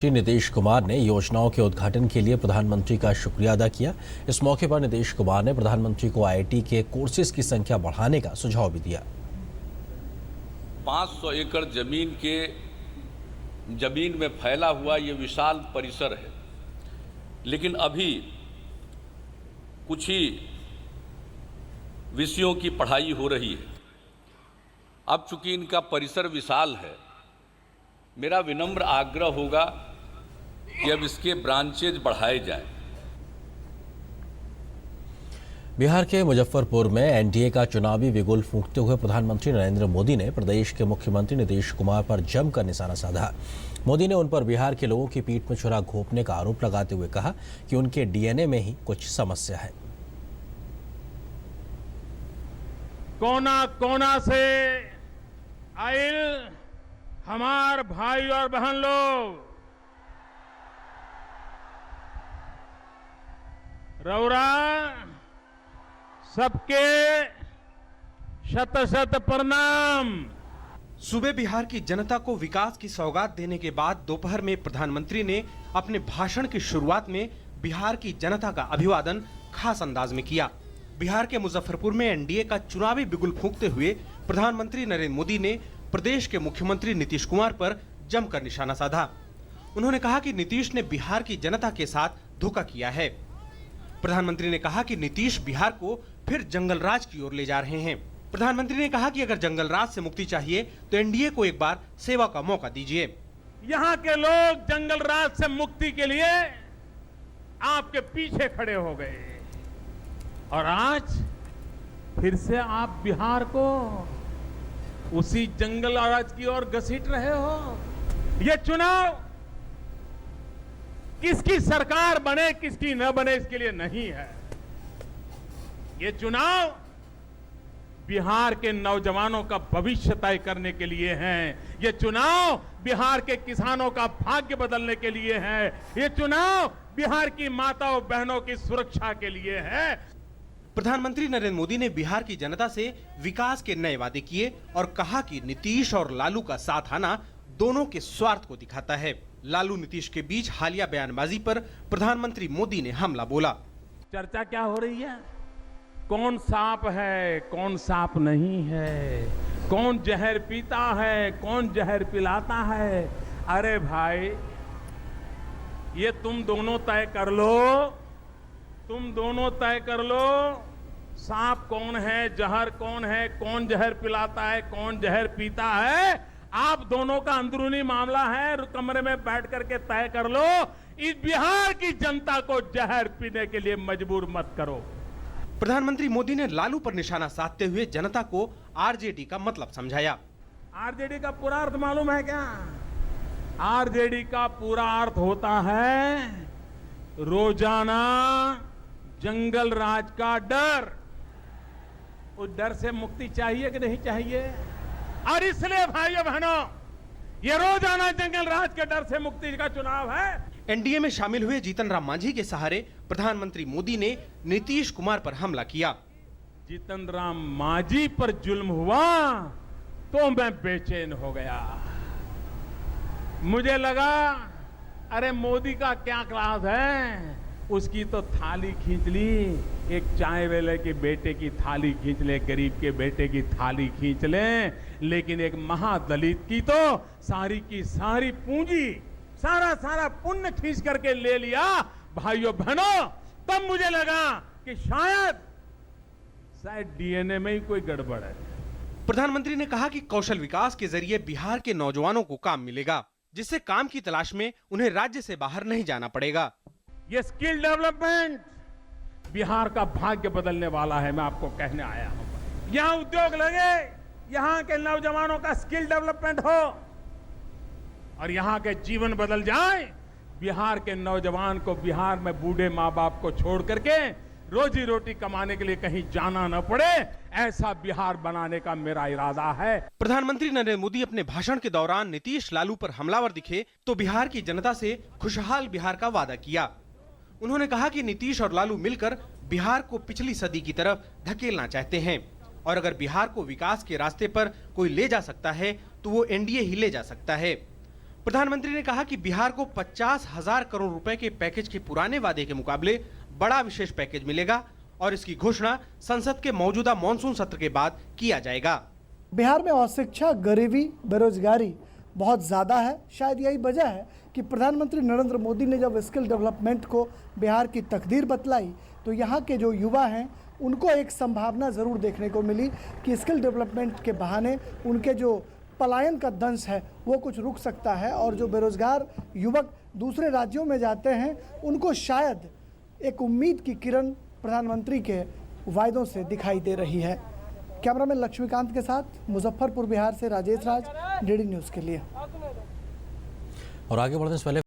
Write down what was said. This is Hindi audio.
श्री नीतीश कुमार ने योजनाओं के उद्घाटन के लिए प्रधानमंत्री का शुक्रिया अदा किया। इस मौके पर नीतीश कुमार ने प्रधानमंत्री को आईआईटी के कोर्सेज की संख्या बढ़ाने का सुझाव भी दिया। 500 एकड़ जमीन में फैला हुआ ये विशाल परिसर है, लेकिन अभी कुछ ही विषयों की पढ़ाई हो रही है। अब चूंकि इनका परिसर विशाल है, मेरा विनम्र आग्रह होगा कि अब इसके ब्रांचेज बढ़ाए जाएं। बिहार के मुजफ्फरपुर में एनडीए का चुनावी बिगुल फूंकते हुए प्रधानमंत्री नरेंद्र मोदी ने प्रदेश के मुख्यमंत्री नीतीश कुमार पर जमकर निशाना साधा। मोदी ने उन पर बिहार के लोगों की पीठ में छुरा घोंपने का आरोप लगाते हुए कहा कि उनके डीएनए में ही कुछ समस्या है। कोना कोना से आइल हमार भाई और बहन लोग, रौरा सबके शत शत प्रणाम। सुबह बिहार की जनता को विकास की सौगात देने के बाद दोपहर में प्रधानमंत्री ने अपने भाषण की शुरुआत में बिहार की जनता का अभिवादन खास अंदाज में किया। बिहार के मुजफ्फरपुर में एनडीए का चुनावी बिगुल फूंकते हुए प्रधानमंत्री नरेंद्र मोदी ने प्रदेश के मुख्यमंत्री नीतीश कुमार पर जमकर निशाना साधा। उन्होंने कहा कि नीतीश ने बिहार की जनता के साथ धोखा किया है। प्रधानमंत्री ने कहा कि नीतीश बिहार को फिर जंगल राज की ओर ले जा रहे हैं। प्रधानमंत्री ने कहा कि अगर जंगल राज से मुक्ति चाहिए तो एनडीए को एक बार सेवा का मौका दीजिए। यहाँ के लोग जंगल राज से मुक्ति के लिए आपके पीछे खड़े हो गए और आज फिर से आप बिहार को उसी जंगल राज की ओर घसीट रहे हो। ये चुनाव किसकी सरकार बने किसकी न बने इसके लिए नहीं है। ये चुनाव बिहार के नौजवानों का भविष्य तय करने के लिए है। ये चुनाव बिहार के किसानों का भाग्य बदलने के लिए है। ये चुनाव बिहार की माताओं बहनों की सुरक्षा के लिए है। प्रधानमंत्री नरेंद्र मोदी ने बिहार की जनता से विकास के नए वादे किए और कहा कि नीतीश और लालू का साथ आना दोनों के स्वार्थ को दिखाता है। लालू नीतीश के बीच हालिया बयानबाजी पर प्रधानमंत्री मोदी ने हमला बोला। चर्चा क्या हो रही है? कौन सांप है कौन सांप नहीं है, कौन जहर पीता है कौन जहर पिलाता है। अरे भाई, ये तुम दोनों तय कर लो, तुम दोनों तय कर लो सांप कौन है, जहर कौन है, कौन जहर पिलाता है, कौन जहर पीता है। आप दोनों का अंदरूनी मामला है, कमरे में बैठ करके तय कर लो। इस बिहार की जनता को जहर पीने के लिए मजबूर मत करो। प्रधानमंत्री मोदी ने लालू पर निशाना साधते हुए जनता को आरजेडी का मतलब समझाया। आरजेडी का पूरा अर्थ मालूम है क्या? आरजेडी का पूरा अर्थ होता है रोजाना जंगल राज का डर। उस डर से मुक्ति चाहिए कि नहीं चाहिए? और इसलिए भाइयों बहनों, ये रोजाना जंगल राज के डर से मुक्ति का चुनाव है। एनडीए में शामिल हुए जीतन राम मांझी के सहारे प्रधानमंत्री मोदी ने नीतीश कुमार पर हमला किया। जीतन राम मांझी पर जुल्म हुआ तो मैं बेचैन हो गया। मुझे लगा अरे मोदी का क्या क्लास है, उसकी तो थाली खींच ली, एक चाय वाले के बेटे की थाली खींच ले, गरीब के बेटे की थाली खींच ले, लेकिन एक महादलित की तो सारी की सारी पूंजी, सारा पुण्य खींच करके ले लिया। भाइयों बहनों, तब मुझे लगा कि शायद डीएनए में ही कोई गड़बड़ है। प्रधानमंत्री ने कहा कि कौशल विकास के जरिए बिहार के नौजवानों को काम मिलेगा, जिससे काम की तलाश में उन्हें राज्य से बाहर नहीं जाना पड़ेगा। ये स्किल डेवलपमेंट बिहार का भाग्य बदलने वाला है। मैं आपको कहने आया हूं, यहाँ उद्योग लगे, यहाँ के नौजवानों का स्किल डेवलपमेंट हो और यहाँ के जीवन बदल जाए। बिहार के नौजवान को बिहार में बूढ़े माँ बाप को छोड़ करके रोजी रोटी कमाने के लिए कहीं जाना न पड़े, ऐसा बिहार बनाने का मेरा इरादा है। प्रधानमंत्री नरेंद्र मोदी अपने भाषण के दौरान नीतीश लालू पर हमलावर दिखे तो बिहार की जनता से खुशहाल बिहार का वादा किया। उन्होंने कहा कि नीतीश और लालू मिलकर बिहार को पिछली सदी की तरफ धकेलना चाहते हैं और अगर बिहार को विकास के रास्ते पर कोई ले जा सकता है तो वो एनडीए ही ले जा सकता है। प्रधानमंत्री ने कहा कि बिहार को 50,000 करोड़ रुपए के पैकेज के पुराने वादे के मुकाबले बड़ा विशेष पैकेज मिलेगा और इसकी घोषणा संसद के मौजूदा मॉनसून सत्र के बाद किया जाएगा। बिहार में अशिक्षा, गरीबी, बेरोजगारी बहुत ज़्यादा है। शायद यही वजह है कि प्रधानमंत्री नरेंद्र मोदी ने जब स्किल डेवलपमेंट को बिहार की तकदीर बतलाई तो यहाँ के जो युवा हैं उनको एक संभावना ज़रूर देखने को मिली कि स्किल डेवलपमेंट के बहाने उनके जो पलायन का दंश है वो कुछ रुक सकता है और जो बेरोजगार युवक दूसरे राज्यों में जाते हैं उनको शायद एक उम्मीद की किरण प्रधानमंत्री के वायदों से दिखाई दे रही है। कैमरामैन लक्ष्मीकांत के साथ मुजफ्फरपुर बिहार से राजेश राज, डीडी न्यूज़ के लिए। और आगे बढ़ने से पहले